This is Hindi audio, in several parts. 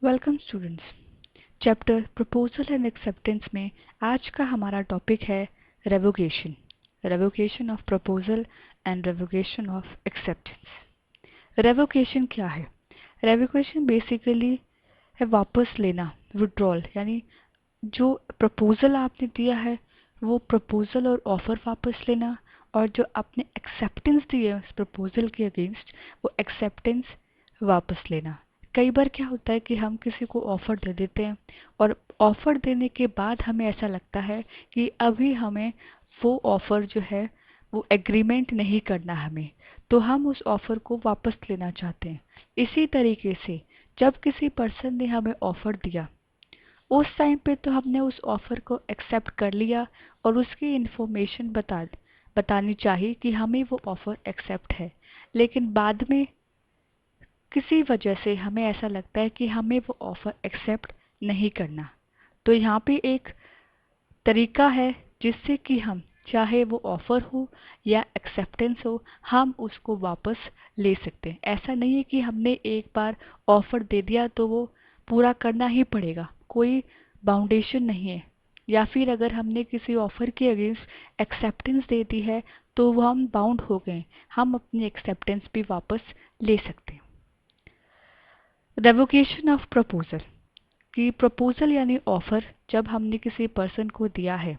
Welcome students. Chapter proposal and acceptance में आज का हमारा टॉपिक है revocation. Revocation of proposal and revocation of acceptance. Revocation क्या है? रेवोकेशन बेसिकली है वापस लेना, विड्रॉल, यानी जो प्रपोजल आपने दिया है वो प्रपोजल और ऑफर वापस लेना, और जो आपने एक्सेप्टेंस दी है उस प्रपोजल के अगेंस्ट वो एक्सेप्टेंस वापस लेना। कई बार क्या होता है कि हम किसी को ऑफर दे देते हैं और ऑफर देने के बाद हमें ऐसा लगता है कि अभी हमें वो ऑफर जो है वो एग्रीमेंट नहीं करना हमें, तो हम उस ऑफर को वापस लेना चाहते हैं। इसी तरीके से जब किसी पर्सन ने हमें ऑफर दिया उस टाइम पे तो हमने उस ऑफर को एक्सेप्ट कर लिया और उसकी इन्फॉर्मेशन बतानी चाहिए कि हमें वो ऑफर एक्सेप्ट है, लेकिन बाद में किसी वजह से हमें ऐसा लगता है कि हमें वो ऑफर एक्सेप्ट नहीं करना। तो यहाँ पे एक तरीका है जिससे कि हम चाहे वो ऑफर हो या एक्सेप्टेंस हो हम उसको वापस ले सकते हैं। ऐसा नहीं है कि हमने एक बार ऑफर दे दिया तो वो पूरा करना ही पड़ेगा, कोई बाउंडेशन नहीं है। या फिर अगर हमने किसी ऑफर के अगेंस्ट एक्सेप्टेंस दे दी है तो वो हम बाउंड हो गए, हम अपनी एक्सेप्टेंस भी वापस ले सकते हैं। रेवोकेशन ऑफ प्रपोजल कि प्रपोजल यानी ऑफर जब हमने किसी पर्सन को दिया है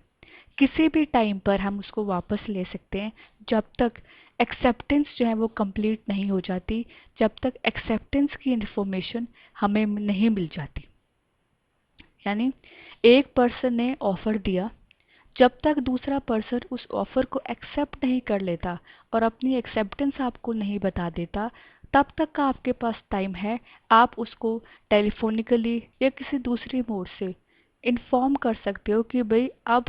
किसी भी टाइम पर हम उसको वापस ले सकते हैं जब तक एक्सेप्टेंस जो है वो कंप्लीट नहीं हो जाती, जब तक एक्सेप्टेंस की इंफॉर्मेशन हमें नहीं मिल जाती। यानी एक पर्सन ने ऑफर दिया, जब तक दूसरा पर्सन उस ऑफर को एक्सेप्ट नहीं कर लेता और अपनी एक्सेप्टेंस आपको नहीं बता देता तब तक का आपके पास टाइम है। आप उसको टेलीफोनिकली या किसी दूसरी मोड से इन्फॉर्म कर सकते हो कि भाई अब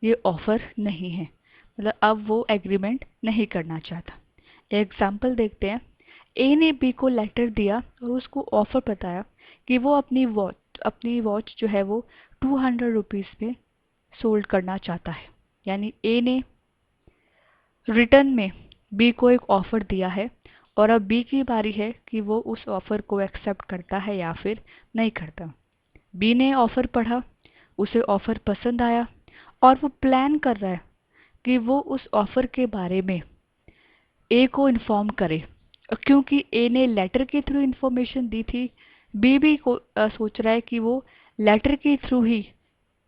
ये ऑफर नहीं है, मतलब अब वो एग्रीमेंट नहीं करना चाहता। एग्जाम्पल देखते हैं। ए ने बी को लेटर दिया और उसको ऑफर बताया कि वो अपनी वॉच जो है वो 200 रुपीज़ में सोल्ड करना चाहता है। यानी ए ने रिटर्न में बी को एक ऑफर दिया है और अब बी की बारी है कि वो उस ऑफर को एक्सेप्ट करता है या फिर नहीं करता। बी ने ऑफर पढ़ा, उसे ऑफर पसंद आया और वो प्लान कर रहा है कि वो उस ऑफर के बारे में ए को इन्फॉर्म करे। क्योंकि ए ने लेटर के थ्रू इन्फॉर्मेशन दी थी, बी भी सोच रहा है कि वो लेटर के थ्रू ही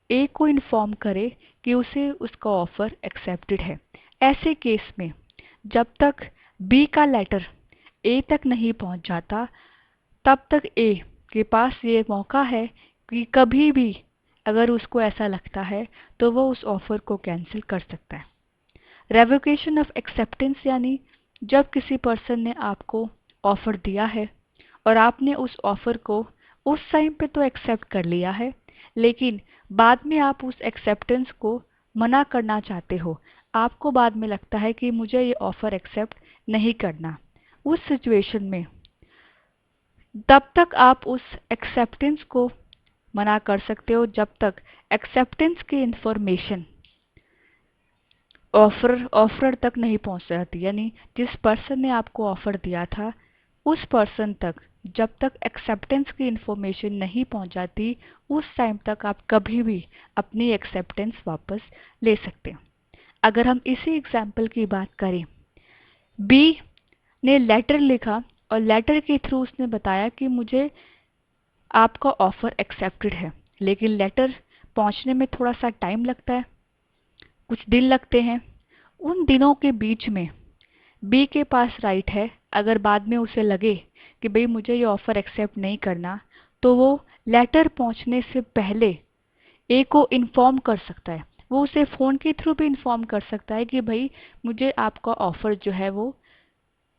ए को इन्फॉर्म करे कि उसे उसका ऑफर एक्सेप्टेड है। ऐसे केस में जब तक बी का लेटर ए तक नहीं पहुंच जाता तब तक ए के पास ये मौका है कि कभी भी अगर उसको ऐसा लगता है तो वो उस ऑफर को कैंसिल कर सकता है। रेवोकेशन ऑफ एक्सेप्टेंस यानी जब किसी पर्सन ने आपको ऑफर दिया है और आपने उस ऑफर को उस टाइम पे तो एक्सेप्ट कर लिया है, लेकिन बाद में आप उस एक्सेप्टेंस को मना करना चाहते हो, आपको बाद में लगता है कि मुझे ये ऑफर एक्सेप्ट नहीं करना। उस सिचुएशन में तब तक आप उस एक्सेप्टेंस को मना कर सकते हो जब तक एक्सेप्टेंस की इंफॉर्मेशन ऑफर तक नहीं पहुंच जाती। यानी जिस पर्सन ने आपको ऑफर दिया था उस पर्सन तक जब तक एक्सेप्टेंस की इंफॉर्मेशन नहीं पहुंच जाती उस टाइम तक आप कभी भी अपनी एक्सेप्टेंस वापस ले सकते हैं। अगर हम इसी एग्जाम्पल की बात करें, बी ने लेटर लिखा और लेटर के थ्रू उसने बताया कि मुझे आपका ऑफर एक्सेप्टेड है, लेकिन लेटर पहुंचने में थोड़ा सा टाइम लगता है, कुछ दिन लगते हैं। उन दिनों के बीच में बी के पास राइट है, अगर बाद में उसे लगे कि भाई मुझे ये ऑफर एक्सेप्ट नहीं करना तो वो लेटर पहुंचने से पहले ए को इन्फॉर्म कर सकता है। वो उसे फ़ोन के थ्रू भी इन्फॉर्म कर सकता है कि भाई मुझे आपका ऑफर जो है वो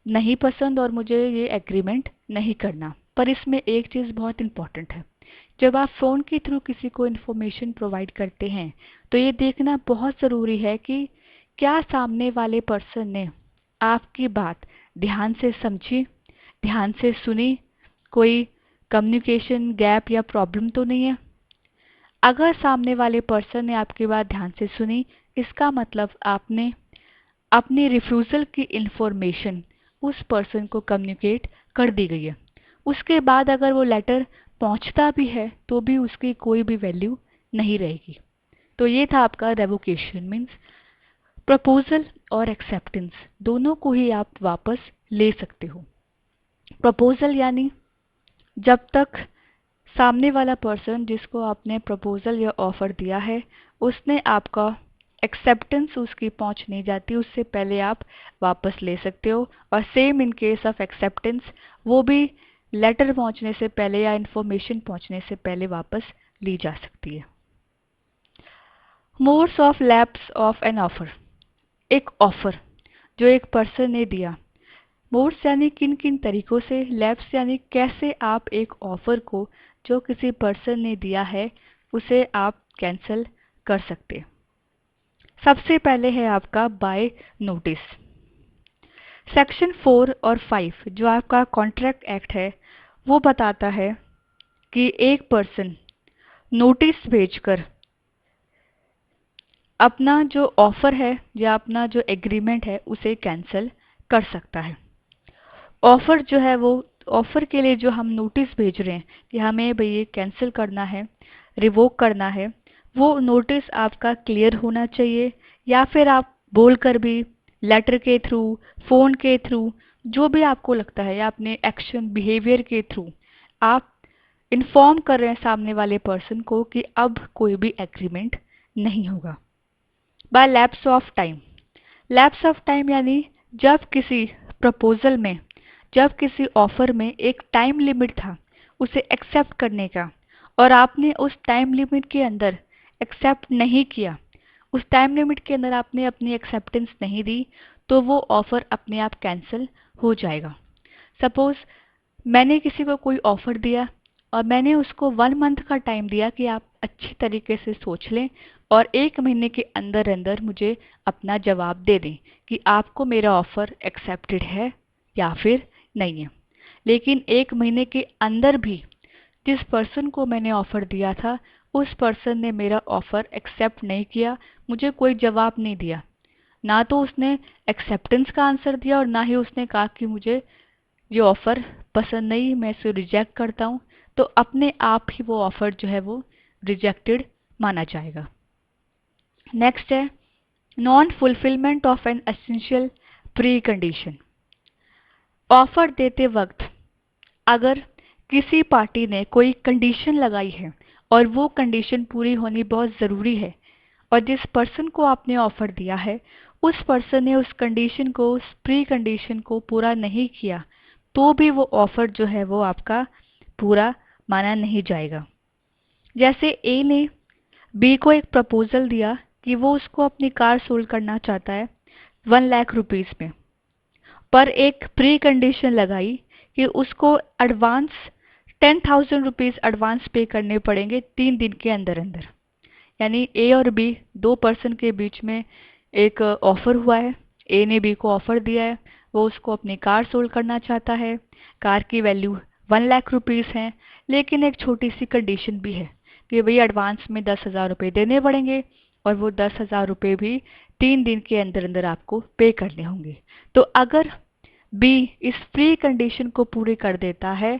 नहीं पसंद और मुझे ये एग्रीमेंट नहीं करना। पर इसमें एक चीज़ बहुत इम्पॉर्टेंट है, जब आप फ़ोन के थ्रू किसी को इन्फॉर्मेशन प्रोवाइड करते हैं तो ये देखना बहुत ज़रूरी है कि क्या सामने वाले पर्सन ने आपकी बात ध्यान से समझी, ध्यान से सुनी, कोई कम्युनिकेशन गैप या प्रॉब्लम तो नहीं है। अगर सामने वाले पर्सन ने आपकी बात ध्यान से सुनी इसका मतलब आपने अपनी रिफ्यूज़ल की इंफॉर्मेशन उस पर्सन को कम्युनिकेट कर दी गई है। उसके बाद अगर वो लेटर पहुंचता भी है तो भी उसकी कोई भी वैल्यू नहीं रहेगी। तो ये था आपका रेवोकेशन मीन्स प्रपोजल और एक्सेप्टेंस दोनों को ही आप वापस ले सकते हो। प्रपोजल यानी जब तक सामने वाला पर्सन जिसको आपने प्रपोजल या ऑफर दिया है उसने आपका एक्सेप्टेंस उसकी पहुंच नहीं जाती उससे पहले आप वापस ले सकते हो। और same in case of acceptance, वो भी लेटर पहुंचने से पहले या इंफॉर्मेशन पहुंचने से पहले वापस ली जा सकती है। Modes of lapse of an offer. एक ऑफर जो एक पर्सन ने दिया, मोड्स यानी किन किन तरीकों से, लैप्स यानी कैसे आप एक ऑफर को जो किसी पर्सन ने दिया है उसे आप कैंसिल कर सकते। सबसे पहले है आपका बाय नोटिस। सेक्शन 4 और 5 जो आपका कॉन्ट्रैक्ट एक्ट है वो बताता है कि एक पर्सन नोटिस भेजकर अपना जो ऑफर है या अपना जो एग्रीमेंट है उसे कैंसिल कर सकता है। ऑफर जो है वो ऑफर के लिए जो हम नोटिस भेज रहे हैं कि हमें भाई ये कैंसिल करना है, रिवोक करना है, वो नोटिस आपका क्लियर होना चाहिए। या फिर आप बोलकर भी, लेटर के थ्रू, फ़ोन के थ्रू, जो भी आपको लगता है या अपने एक्शन बिहेवियर के थ्रू आप इन्फॉर्म कर रहे हैं सामने वाले पर्सन को कि अब कोई भी एग्रीमेंट नहीं होगा। By lapse of time. Lapse of time यानी जब किसी प्रपोजल में, जब किसी ऑफर में एक टाइम लिमिट था उसे एक्सेप्ट करने का और आपने उस टाइम लिमिट के अंदर एक्सेप्ट नहीं किया, उस टाइम लिमिट के अंदर आपने अपनी एक्सेप्टेंस नहीं दी, तो वो ऑफर अपने आप कैंसिल हो जाएगा। सपोज मैंने किसी को कोई ऑफर दिया और मैंने उसको 1 मंथ का टाइम दिया कि आप अच्छी तरीके से सोच लें और 1 महीने के अंदर अंदर मुझे अपना जवाब दे दें कि आपको मेरा ऑफर एक्सेप्टेड है या फिर नहीं है। लेकिन 1 महीने के अंदर भी जिस पर्सन को मैंने ऑफर दिया था उस पर्सन ने मेरा ऑफर एक्सेप्ट नहीं किया, मुझे कोई जवाब नहीं दिया। ना तो उसने एक्सेप्टेंस का आंसर दिया और ना ही उसने कहा कि मुझे ये ऑफ़र पसंद नहीं, मैं इसे रिजेक्ट करता हूँ, तो अपने आप ही वो ऑफ़र जो है वो रिजेक्टेड माना जाएगा। नेक्स्ट है non fulfilment of an essential pre condition. Offer देते वक्त अगर किसी पार्टी ने कोई कंडीशन लगाई है और वो कंडीशन पूरी होनी बहुत ज़रूरी है और जिस पर्सन को आपने ऑफ़र दिया है उस पर्सन ने उस कंडीशन को, उस प्री कंडीशन को पूरा नहीं किया, तो भी वो ऑफ़र जो है वो आपका पूरा माना नहीं जाएगा। जैसे ए ने बी को एक प्रपोज़ल दिया कि वो उसको अपनी कार सोल्ड करना चाहता है 1 लाख रुपीज़ में, पर एक प्री कंडीशन लगाई कि उसको एडवांस 10,000 रुपीज़ एडवांस पे करने पड़ेंगे 3 दिन के अंदर अंदर। यानी ए और बी, दो पर्सन के बीच में एक ऑफ़र हुआ है, ए ने बी को ऑफ़र दिया है, वो उसको अपनी कार सोल्ड करना चाहता है, कार की वैल्यू 1 लाख रुपीज़ है, लेकिन एक छोटी सी कंडीशन भी है कि भई एडवांस में 10,000 रुपये देने पड़ेंगे और वो 10,000 रुपये भी 3 दिन के अंदर अंदर आपको पे करने होंगे। तो अगर बी इस प्री कंडीशन को पूरी कर देता है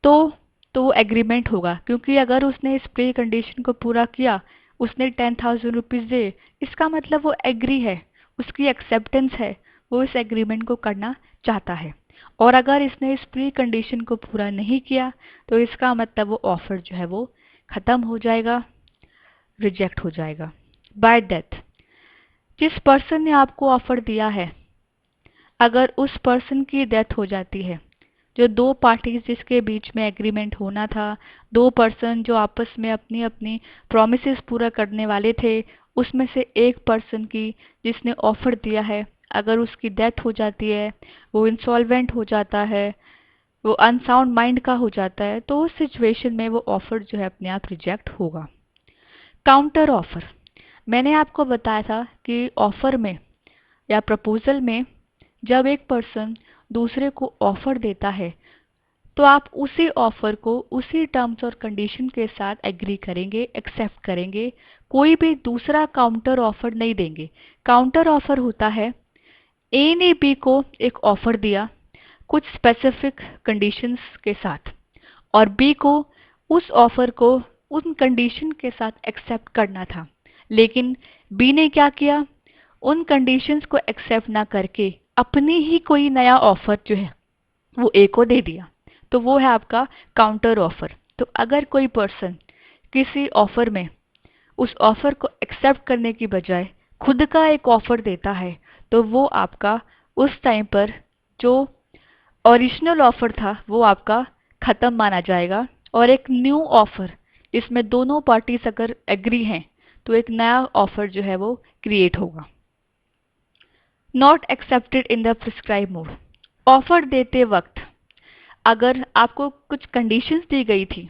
तो वो एग्रीमेंट होगा, क्योंकि अगर उसने इस प्री कंडीशन को पूरा किया, उसने 10,000 रुपीज़ दे, इसका मतलब वो एग्री है, उसकी एक्सेप्टेंस है, वो इस एग्रीमेंट को करना चाहता है। और अगर इसने इस प्री कंडीशन को पूरा नहीं किया तो इसका मतलब वो ऑफर जो है वो ख़त्म हो जाएगा, रिजेक्ट हो जाएगा। बाय डेथ, जिस पर्सन ने आपको ऑफर दिया है अगर उस पर्सन की डेथ हो जाती है, जो दो पार्टीज जिसके बीच में एग्रीमेंट होना था, दो पर्सन जो आपस में अपनी अपनी प्रॉमिसेस पूरा करने वाले थे, उसमें से एक पर्सन की जिसने ऑफर दिया है अगर उसकी डेथ हो जाती है, वो इंसॉल्वेंट हो जाता है, वो अनसाउंड माइंड का हो जाता है, तो उस सिचुएशन में वो ऑफर जो है अपने आप रिजेक्ट होगा। काउंटर ऑफर, मैंने आपको बताया था कि ऑफर में या प्रपोजल में जब एक पर्सन दूसरे को ऑफर देता है तो आप उसी ऑफर को उसी टर्म्स और कंडीशन के साथ एग्री करेंगे, एक्सेप्ट करेंगे, कोई भी दूसरा काउंटर ऑफर नहीं देंगे। काउंटर ऑफर होता है ए ने बी को एक ऑफर दिया कुछ स्पेसिफिक कंडीशंस के साथ और बी को उस ऑफर को उन कंडीशन के साथ एक्सेप्ट करना था, लेकिन बी ने क्या किया, उन कंडीशंस को एक्सेप्ट ना करके अपनी ही कोई नया ऑफर जो है वो ए को दे दिया। तो वो है आपका काउंटर ऑफर। तो अगर कोई पर्सन किसी ऑफर में उस ऑफर को एक्सेप्ट करने की बजाय खुद का एक ऑफर देता है, तो वो आपका उस टाइम पर जो ओरिजिनल ऑफर था वो आपका ख़त्म माना जाएगा, और एक न्यू ऑफर जिसमें दोनों पार्टीज अगर एग्री हैं तो एक नया ऑफर जो है वो क्रिएट होगा। Not accepted in the prescribe mode. Offer देते वक्त अगर आपको कुछ कंडीशंस दी गई थी,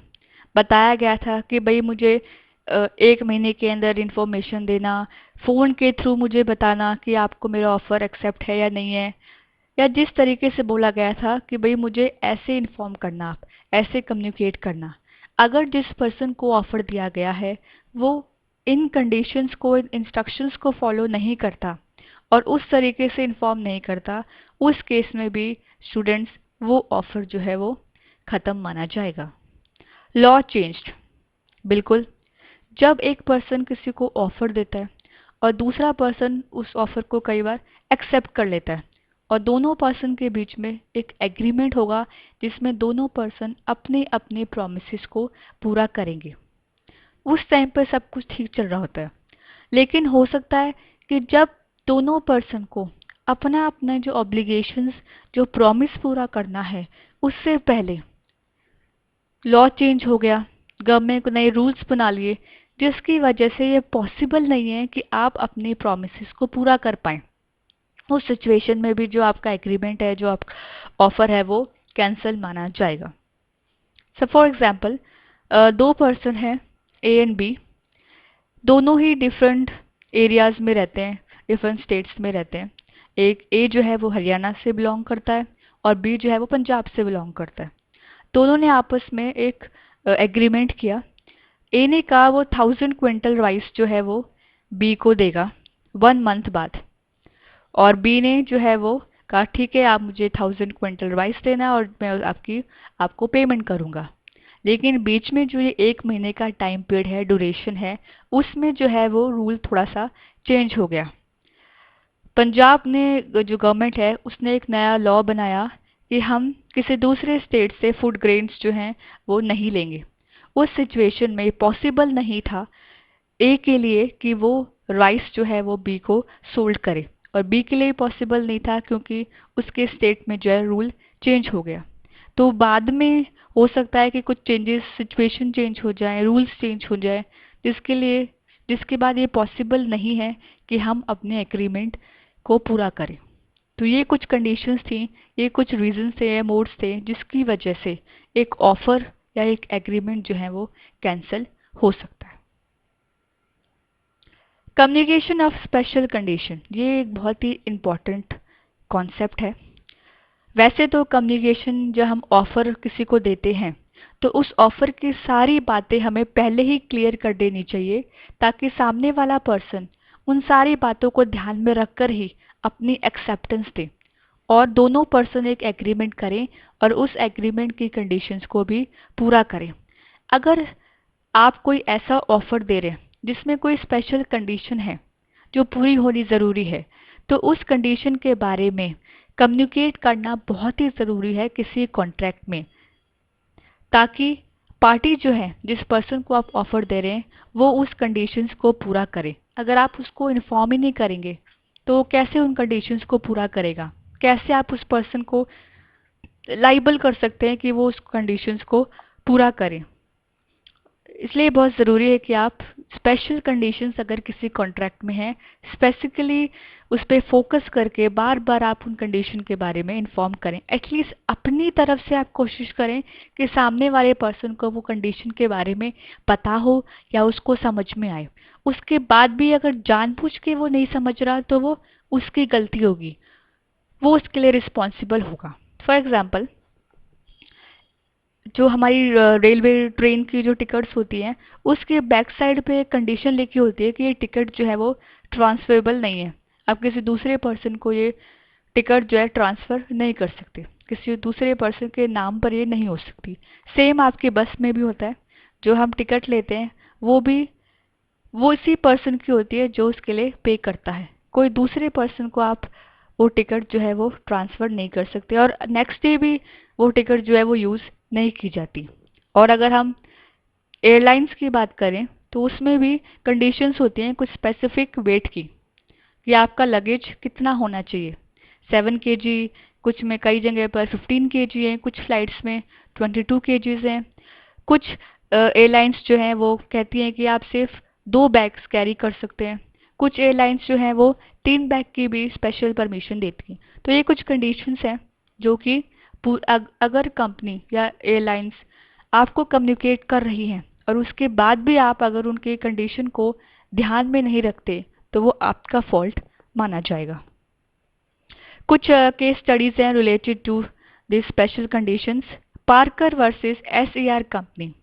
बताया गया था कि भाई मुझे 1 महीने के अंदर इंफॉर्मेशन देना, फ़ोन के थ्रू मुझे बताना कि आपको मेरा ऑफ़र एक्सेप्ट है या नहीं है, या जिस तरीके से बोला गया था कि भाई मुझे ऐसे इन्फॉर्म करना, आप ऐसे कम्युनिकेट करना। अगर जिस पर्सन को ऑफ़र दिया गया है वो इन कंडीशंस को, इन इंस्ट्रक्शंस को फॉलो नहीं करता और उस तरीके से इन्फॉर्म नहीं करता, उस केस में भी स्टूडेंट्स वो ऑफ़र जो है वो ख़त्म माना जाएगा। Law changed. बिल्कुल, जब एक पर्सन किसी को ऑफ़र देता है और दूसरा पर्सन उस ऑफ़र को कई बार एक्सेप्ट कर लेता है और दोनों पर्सन के बीच में एक एग्रीमेंट होगा जिसमें दोनों पर्सन अपने अपने प्रॉमिसेस को पूरा करेंगे। उस टाइम पर सब कुछ ठीक चल रहा होता है, लेकिन हो सकता है कि जब दोनों पर्सन को अपना अपना जो ऑब्लिगेशंस, जो प्रॉमिस पूरा करना है, उससे पहले लॉ चेंज हो गया, गवर्नमेंट ने नए रूल्स बना लिए, जिसकी वजह से ये पॉसिबल नहीं है कि आप अपने प्रोमिस को पूरा कर पाएँ। उस सिचुएशन में भी जो आपका एग्रीमेंट है, जो आप ऑफर है, वो कैंसिल माना जाएगा। सो फॉर एग्जांपल, दो पर्सन हैं ए एंड बी, दोनों ही डिफरेंट एरियाज में रहते हैं, डिफरेंट स्टेट्स में रहते हैं। एक ए जो है वो हरियाणा से बिलोंग करता है और बी जो है वो पंजाब से बिलोंग करता है। दोनों ने आपस में एक एग्रीमेंट किया। ए ने कहा वो 1000 क्विंटल राइस जो है वो बी को देगा 1 मंथ बाद, और बी ने जो है वो कहा ठीक है, आप मुझे 1000 क्विंटल राइस देना और मैं आपको पेमेंट करूँगा। लेकिन बीच में जो ये 1 महीने का टाइम पीरियड है, ड्यूरेशन है, उसमें जो है वो रूल थोड़ा सा चेंज हो गया। पंजाब ने, जो गवर्नमेंट है, उसने एक नया लॉ बनाया कि हम किसी दूसरे स्टेट से फूड ग्रेन्स जो हैं वो नहीं लेंगे। उस सिचुएशन में पॉसिबल नहीं था ए के लिए कि वो राइस जो है वो बी को सोल्ड करे, और बी के लिए पॉसिबल नहीं था क्योंकि उसके स्टेट में जो है रूल चेंज हो गया। तो बाद में हो सकता है कि कुछ चेंजेस, सिचुएशन चेंज हो जाए, रूल्स चेंज हो जाए, जिसके बाद ये पॉसिबल नहीं है कि हम अपने एग्रीमेंट को पूरा करें। तो ये कुछ कंडीशंस थी, ये कुछ रीजंस थे या मोड्स थे जिसकी वजह से एक ऑफर या एक एग्रीमेंट जो है वो कैंसिल हो सकता है। कम्युनिकेशन ऑफ स्पेशल कंडीशन, ये एक बहुत ही इम्पॉर्टेंट कॉन्सेप्ट है। वैसे तो कम्युनिकेशन जब हम ऑफ़र किसी को देते हैं तो उस ऑफ़र की सारी बातें हमें पहले ही क्लियर कर देनी चाहिए, ताकि सामने वाला पर्सन उन सारी बातों को ध्यान में रखकर ही अपनी एक्सेप्टेंस दे और दोनों पर्सन एक एग्रीमेंट करें और उस एग्रीमेंट की कंडीशंस को भी पूरा करें। अगर आप कोई ऐसा ऑफर दे रहे हैं जिसमें कोई स्पेशल कंडीशन है जो पूरी होनी ज़रूरी है, तो उस कंडीशन के बारे में कम्युनिकेट करना बहुत ही ज़रूरी है किसी कॉन्ट्रैक्ट में, ताकि पार्टी जो है, जिस पर्सन को आप ऑफर दे रहे हैं, वो उस कंडीशंस को पूरा करे। अगर आप उसको इन्फॉर्म ही नहीं करेंगे तो कैसे उन कंडीशंस को पूरा करेगा? कैसे आप उस पर्सन को लाइबल कर सकते हैं कि वो उस कंडीशंस को पूरा करें? इसलिए बहुत ज़रूरी है कि आप स्पेशल कंडीशंस अगर किसी कॉन्ट्रैक्ट में हैं, स्पेसिफिकली उस पे फोकस करके बार बार आप उन कंडीशन के बारे में इन्फॉर्म करें। एटलीस्ट अपनी तरफ से आप कोशिश करें कि सामने वाले पर्सन को वो कंडीशन के बारे में पता हो या उसको समझ में आए। उसके बाद भी अगर जानबूझ के वो नहीं समझ रहा तो वो उसकी गलती होगी, वो उसके लिए रिस्पॉन्सिबल होगा। फॉर एग्ज़ाम्पल, जो हमारी रेलवे ट्रेन की जो टिकट्स होती हैं, उसके बैक साइड पे एक कंडीशन लिखी होती है कि ये टिकट जो है वो ट्रांसफरेबल नहीं है। आप किसी दूसरे पर्सन को ये टिकट जो है ट्रांसफ़र नहीं कर सकते, किसी दूसरे पर्सन के नाम पर ये नहीं हो सकती। सेम आपके बस में भी होता है जो हम टिकट लेते हैं वो इसी पर्सन की होती है जो उसके लिए पे करता है। कोई दूसरे पर्सन को आप वो टिकट जो है वो ट्रांसफ़र नहीं कर सकते और नेक्स्ट डे भी वो टिकट जो है वो यूज़ नहीं की जाती। और अगर हम एयरलाइंस की बात करें तो उसमें भी कंडीशंस होती हैं कुछ स्पेसिफिक वेट की, कि आपका लगेज कितना होना चाहिए। 7 kg, कुछ में कई जगह पर 15 kg है, कुछ फ्लाइट्स में 22 kgs हैं। कुछ एयरलाइंस जो हैं वो कहती हैं कि आप सिर्फ 2 बैग्स कैरी कर सकते हैं। कुछ एयरलाइंस जो हैं वो 3 बैग की भी स्पेशल परमिशन देती हैं। तो ये कुछ कंडीशंस हैं जो कि अगर कंपनी या एयरलाइंस आपको कम्युनिकेट कर रही हैं और उसके बाद भी आप अगर उनके कंडीशन को ध्यान में नहीं रखते तो वो आपका फॉल्ट माना जाएगा। कुछ केस स्टडीज हैं related to this special conditions. Parker versus SER company.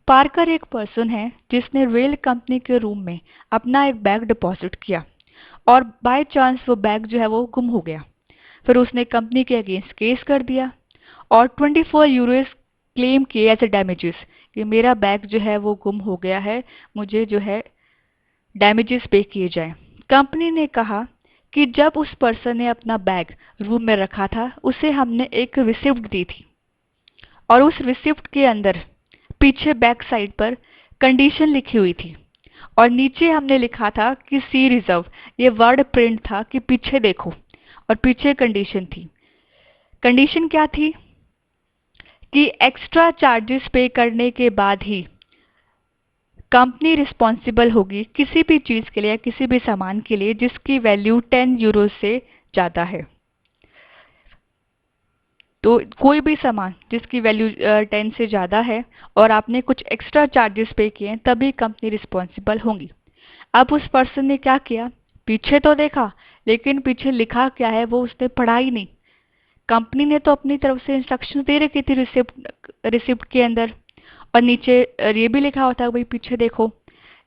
Parker एक पर्सन है जिसने रेल कंपनी के रूम में अपना एक बैग डिपॉजिट किया और बाय चांस वो बैग जो है वो गुम हो गया। फिर उसने कंपनी के अगेंस्ट केस कर दिया और 24 यूरोज क्लेम किए एज ए डैमेजेस कि मेरा बैग जो है वो गुम हो गया है, मुझे जो है डैमेजेस पे किए जाएं। कंपनी ने कहा कि जब उस पर्सन ने अपना बैग रूम में रखा था उसे हमने एक रिसिप्ट दी थी और उस रिसिप्ट के अंदर पीछे बैक साइड पर कंडीशन लिखी हुई थी और नीचे हमने लिखा था कि सी रिजर्व। ये वर्ड प्रिंट था कि पीछे देखो और पीछे कंडीशन थी। कंडीशन क्या थी कि एक्स्ट्रा चार्जेस पे करने के बाद ही कंपनी रिस्पॉन्सिबल होगी किसी भी चीज़ के लिए या किसी भी सामान के लिए जिसकी वैल्यू 10 यूरो से ज़्यादा है। तो कोई भी सामान जिसकी वैल्यू 10 से ज़्यादा है और आपने कुछ एक्स्ट्रा चार्जेस पे किए हैं तभी कंपनी रिस्पॉन्सिबल होंगी। अब उस पर्सन ने क्या किया, पीछे तो देखा लेकिन पीछे लिखा क्या है वो उसने पढ़ा ही नहीं। कंपनी ने तो अपनी तरफ से इंस्ट्रक्शन दे रखी थी रिसिप्ट रिसिप्ट के अंदर और नीचे ये भी लिखा होता है भाई पीछे देखो।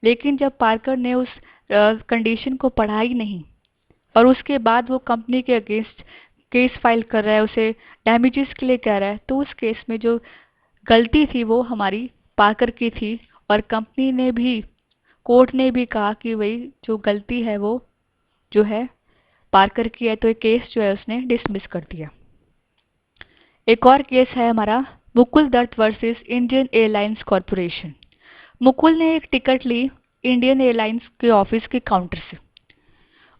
लेकिन जब पार्कर ने उस कंडीशन को पढ़ा ही नहीं और उसके बाद वो कंपनी के अगेंस्ट केस फाइल कर रहा है, उसे डैमेजेस के लिए कह रहा है, तो उस केस में जो गलती थी वो हमारी पार्कर की थी और कंपनी ने भी, कोर्ट ने भी कहा कि भाई जो गलती है वो जो है पार्कर की है, तो ये केस जो है उसने डिसमिस कर दिया। एक और केस है हमारा Mukul Dutt versus Indian Airlines corporation. Mukul ने एक टिकट ली इंडियन एयरलाइंस के ऑफिस के काउंटर से।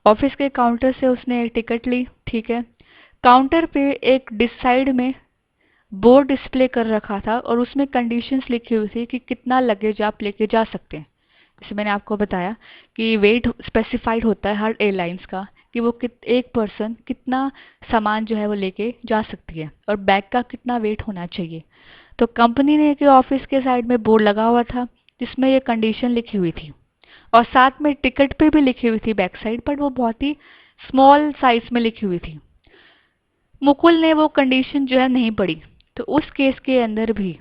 ऑफिस के काउंटर से उसने एक टिकट ली, ठीक है। काउंटर पे एक डिसाइड में बोर्ड डिस्प्ले कर रखा था और उसमें कंडीशंस लिखी हुई थी कि कितना लगेज आप लेके जा सकते हैं। जैसे मैंने आपको बताया कि वेट स्पेसिफाइड होता है हर एयरलाइंस का कि वो एक पर्सन कितना सामान जो है वो लेके जा सकती है और बैग का कितना वेट होना चाहिए। तो कंपनी ने के ऑफिस के साइड में बोर्ड लगा हुआ था जिसमें ये कंडीशन लिखी हुई थी और साथ में टिकट पे भी लिखी हुई थी बैक साइड पर, वो बहुत ही स्मॉल साइज में लिखी हुई थी। मुकुल ने वो कंडीशन जो है नहीं पढ़ी, तो उस केस के अंदर भी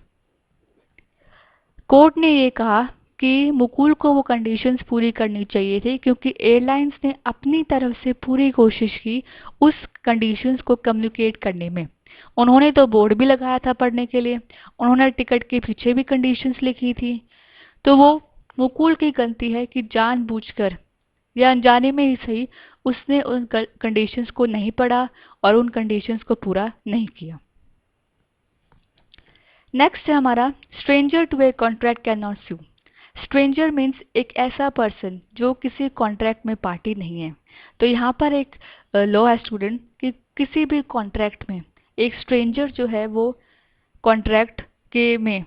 कोर्ट ने ये कहा कि मुकुल को वो कंडीशंस पूरी करनी चाहिए थी क्योंकि एयरलाइंस ने अपनी तरफ से पूरी कोशिश की उस कंडीशंस को कम्युनिकेट करने में। उन्होंने तो बोर्ड भी लगाया था पढ़ने के लिए, उन्होंने टिकट के पीछे भी कंडीशंस लिखी थी। तो वो मुकुल की गलती है कि जानबूझकर या अनजाने में ही सही उसने उन कंडीशंस को नहीं पढ़ा और उन कंडीशंस को पूरा नहीं किया। नेक्स्ट है हमारा stranger to a contract can not sue. Stranger means एक ऐसा पर्सन जो किसी कॉन्ट्रैक्ट में पार्टी नहीं है। तो यहाँ पर एक लॉ है स्टूडेंट कि किसी भी कॉन्ट्रैक्ट में एक स्ट्रेंजर जो है वो कॉन्ट्रैक्ट के में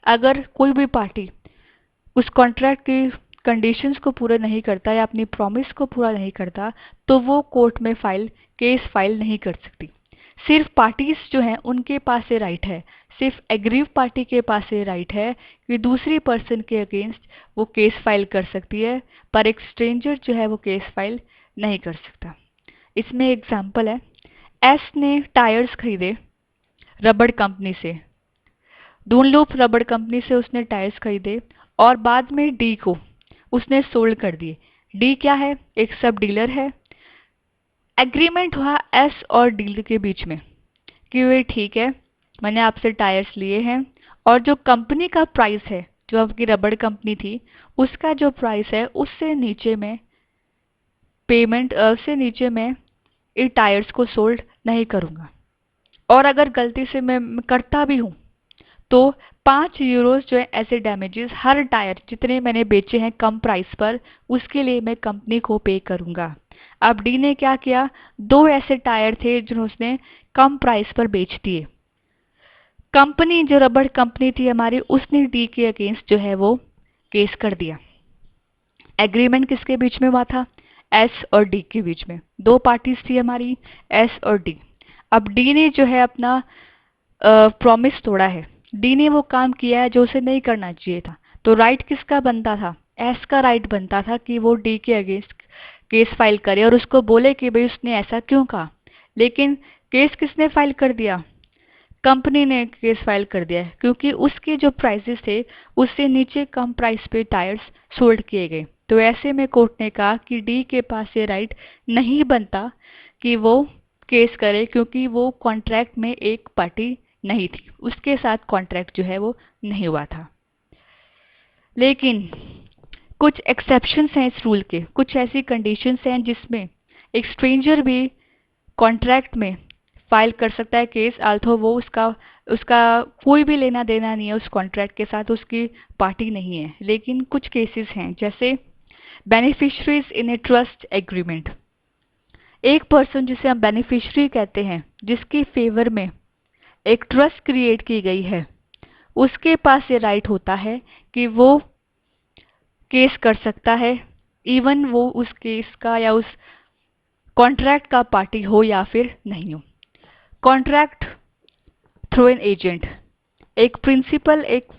अगर कोई भी पार्टी उस कॉन्ट्रैक्ट की कंडीशंस को पूरा नहीं करता या अपनी प्रॉमिस को पूरा नहीं करता तो वो कोर्ट में केस फाइल नहीं कर सकती। सिर्फ पार्टीज जो हैं उनके पास ये राइट है, सिर्फ एग्रीव पार्टी के पास ये राइट है कि दूसरी पर्सन के अगेंस्ट वो केस फाइल कर सकती है, पर एक स्ट्रेंजर जो है वो केस फाइल नहीं कर सकता। इसमें एग्जाम्पल है, एस ने टायर्स खरीदे रबड़ कंपनी से, डूनलूप रबड़ कंपनी से उसने टायर्स खरीदे और बाद में डी को उसने सोल्ड कर दिए। डी क्या है, एक सब डीलर है। एग्रीमेंट हुआ एस और डीलर के बीच में कि वे ठीक है मैंने आपसे टायर्स लिए हैं और जो कंपनी का प्राइस है जो आपकी रबड़ कंपनी थी, उसका जो प्राइस है उससे नीचे में पेमेंट से नीचे मैं इन टायर्स को सोल्ड नहीं करूँगा। और अगर गलती से मैं करता भी हूँ तो 5 यूरोज जो है ऐसे डैमेजेस हर टायर जितने मैंने बेचे हैं कम प्राइस पर, उसके लिए मैं कंपनी को पे करूँगा। अब डी ने क्या किया, 2 ऐसे टायर थे जिन्होंने उसने कम प्राइस पर बेच दिए। कंपनी जो रबड़ कंपनी थी हमारी, उसने डी के अगेंस्ट जो है वो केस कर दिया। एग्रीमेंट किसके बीच में हुआ था, एस और डी के बीच में। दो पार्टीज थी हमारी, एस और डी। अब डी ने जो है अपना प्रॉमिस तोड़ा है, डी ने वो काम किया है जो उसे नहीं करना चाहिए था। तो राइट किसका बनता था, एस का राइट बनता था कि वो डी के अगेंस्ट केस फाइल करे और उसको बोले कि भाई उसने ऐसा क्यों कहा। लेकिन केस किसने फाइल कर दिया, कंपनी ने केस फाइल कर दिया है, क्योंकि उसके जो प्राइसेस थे उससे नीचे कम प्राइस पे टायर्स सोल्ड किए गए। तो ऐसे में कोर्ट ने कहा कि डी के पास ये राइट नहीं बनता कि वो केस करे, क्योंकि वो कॉन्ट्रैक्ट में एक पार्टी नहीं थी, उसके साथ कॉन्ट्रैक्ट जो है वो नहीं हुआ था। लेकिन कुछ एक्सेप्शंस हैं इस रूल के, कुछ ऐसी कंडीशंस हैं जिसमें एक स्ट्रेंजर भी कॉन्ट्रैक्ट में फाइल कर सकता है केस, आल्थो वो उसका उसका कोई भी लेना देना नहीं है उस कॉन्ट्रैक्ट के साथ, उसकी पार्टी नहीं है। लेकिन कुछ केसेस हैं जैसे beneficiaries in a trust agreement. एक पर्सन जिसे हम बेनिफिशरी कहते हैं, जिसकी फेवर में एक ट्रस्ट क्रिएट की गई है, उसके पास ये राइट होता है कि वो केस कर सकता है, इवन वो उस केस का या उस कॉन्ट्रैक्ट का पार्टी हो या फिर नहीं हो। कॉन्ट्रैक्ट थ्रू एन एजेंट, एक प्रिंसिपल एक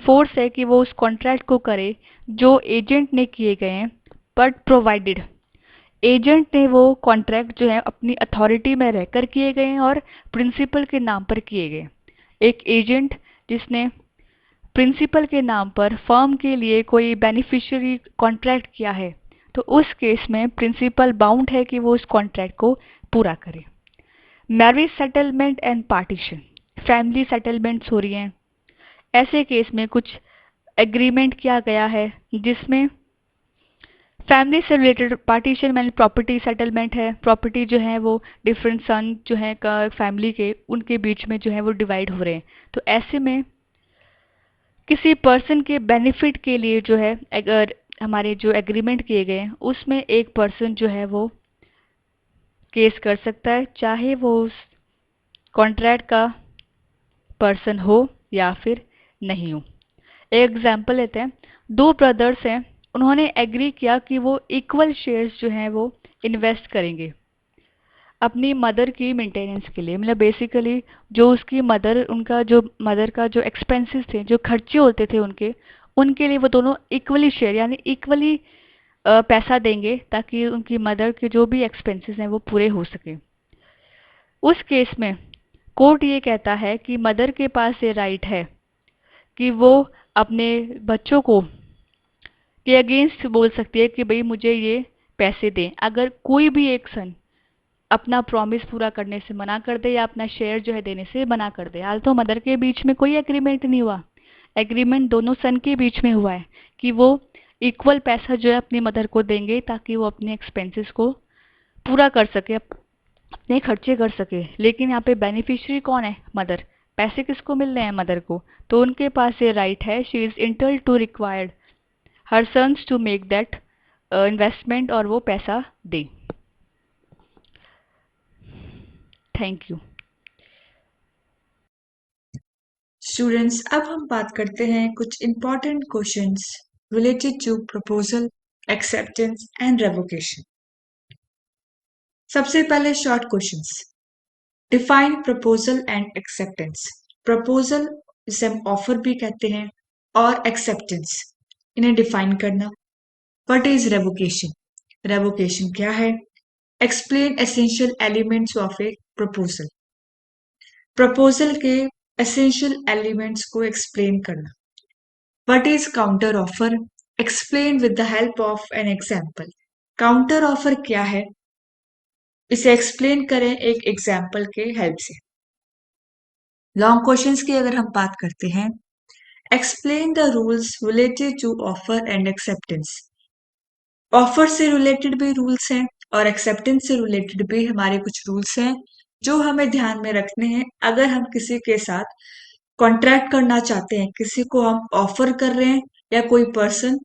फोर्स है कि वो उस कॉन्ट्रैक्ट को करे जो एजेंट ने किए गए हैं, बट प्रोवाइडेड एजेंट ने वो कॉन्ट्रैक्ट जो है अपनी अथॉरिटी में रहकर किए गए हैं और प्रिंसिपल के नाम पर किए गए। एक एजेंट जिसने प्रिंसिपल के नाम पर फर्म के लिए कोई बेनिफिशियरी कॉन्ट्रैक्ट किया है, तो उस केस में प्रिंसिपल बाउंड है कि वो उस कॉन्ट्रैक्ट को पूरा करे। Marriage settlement and partition, family settlements हो रही हैं, ऐसे केस में कुछ एग्रीमेंट किया गया है जिसमें फैमिली से रिलेटेड पार्टीशन मैंने प्रॉपर्टी सेटलमेंट है, प्रॉपर्टी जो है वो डिफरेंट सन जो है का फैमिली के उनके बीच में जो है वो डिवाइड हो रहे हैं। तो ऐसे में किसी पर्सन के बेनिफिट के लिए जो है अगर हमारे जो एग्रीमेंट किए गए हैं उसमें एक पर्सन जो है वो केस कर सकता है, चाहे वो उस कॉन्ट्रैक्ट का पर्सन हो या फिर नहीं हो। एक एग्जांपल लेते हैं, दो ब्रदर्स हैं, उन्होंने एग्री किया कि वो इक्वल शेयर्स जो हैं वो इन्वेस्ट करेंगे अपनी मदर की मेंटेनेंस के लिए। मतलब बेसिकली जो उसकी मदर उनका जो मदर का जो एक्सपेंसेस थे, जो खर्चे होते थे उनके, उनके लिए वो दोनों इक्वली शेयर यानी इक्वली पैसा देंगे ताकि उनकी मदर के जो भी एक्सपेंसेस हैं वो पूरे हो सके। उस केस में कोर्ट ये कहता है कि मदर के पास ये राइट है कि वो अपने बच्चों को के अगेंस्ट बोल सकती है कि भाई मुझे ये पैसे दें। अगर कोई भी एक सन अपना प्रॉमिस पूरा करने से मना कर दे या अपना शेयर जो है देने से मना कर दे, हाल तो मदर के बीच में कोई एग्रीमेंट नहीं हुआ, एग्रीमेंट दोनों सन के बीच में हुआ है कि वो इक्वल पैसा जो है अपनी मदर को देंगे ताकि वो अपने एक्सपेंसेस को पूरा कर सके, अपने खर्चे कर सके। लेकिन यहाँ पे बेनिफिशियरी कौन है, मदर। पैसे किसको मिल रहे हैं, मदर को। तो उनके पास ये राइट है, she is entitled to required her sons to make that investment और वो पैसा दे। Thank you. स्टूडेंट्स, अब हम बात करते हैं कुछ important questions related to proposal, acceptance and revocation. सबसे पहले short questions. Define proposal and acceptance. Proposal जिसे हम ऑफर भी कहते हैं और एक्सेप्टेंस इन्हें डिफाइन करना। What is revocation? रेवोकेशन क्या है? Explain essential elements of A proposal. Proposal के एसेंशियल एलिमेंट्स को एक्सप्लेन करना। What is counter offer? Explain with the help of an example. Counter offer क्या है, इसे एक्सप्लेन करें एक एग्जाम्पल के हेल्प से। लॉन्ग क्वेश्चंस की अगर हम बात करते हैं, explain the rules related to offer and acceptance. Offer से रिलेटेड भी रूल्स हैं और एक्सेप्टेंस से रिलेटेड भी हमारे कुछ रूल्स हैं जो हमें ध्यान में रखने हैं अगर हम किसी के साथ कॉन्ट्रैक्ट करना चाहते हैं, किसी को हम ऑफर कर रहे हैं या कोई पर्सन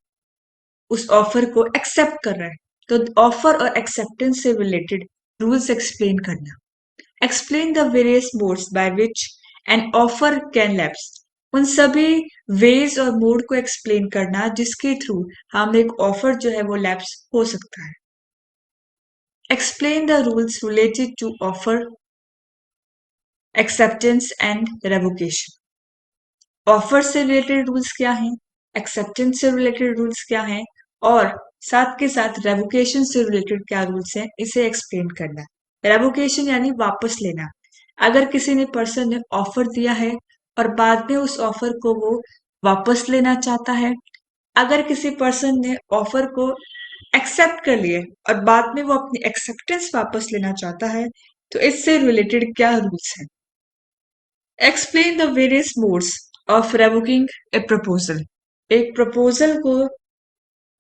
उस ऑफर को एक्सेप्ट कर रहा है, तो ऑफर और एक्सेप्टेंस से रिलेटेड रूल्स एक्सप्लेन करना। Explain the various modes by which an offer can lapse. उन सभी वेज और मोड को एक्सप्लेन करना जिसके थ्रू हम एक ऑफर जो है वो लैप्स हो सकता है। Explain the rules related to offer, acceptance and revocation. Offer से रिलेटेड रूल्स क्या हैं, एक्सेप्टेंस से रिलेटेड रूल्स क्या हैं और साथ के साथ रेवोकेशन से रिलेटेड क्या रूल्स हैं, इसे एक्सप्लेन करना। रेवोकेशन यानी वापस लेना। अगर किसी ने पर्सन ने ऑफर दिया है और बाद में उस ऑफर को वो वापस लेना चाहता है, अगर किसी पर्सन ने ऑफर को एक्सेप्ट कर लिया और बाद में वो अपनी एक्सेप्टेंस वापस लेना चाहता है, तो इससे रिलेटेड क्या रूल्स हैं। Explain the various modes of revoking a proposal. एक प्रपोजल को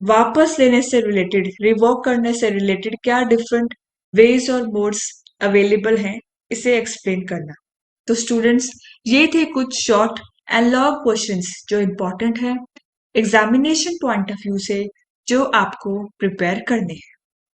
वापस लेने से रिलेटेड, रिवोक करने से रिलेटेड क्या डिफरेंट वेज और मोड्स अवेलेबल हैं, इसे एक्सप्लेन करना। तो स्टूडेंट्स, ये थे कुछ शॉर्ट एंड लॉन्ग क्वेश्चंस जो इम्पोर्टेंट है एग्जामिनेशन पॉइंट ऑफ व्यू से, जो आपको प्रिपेयर करने हैं।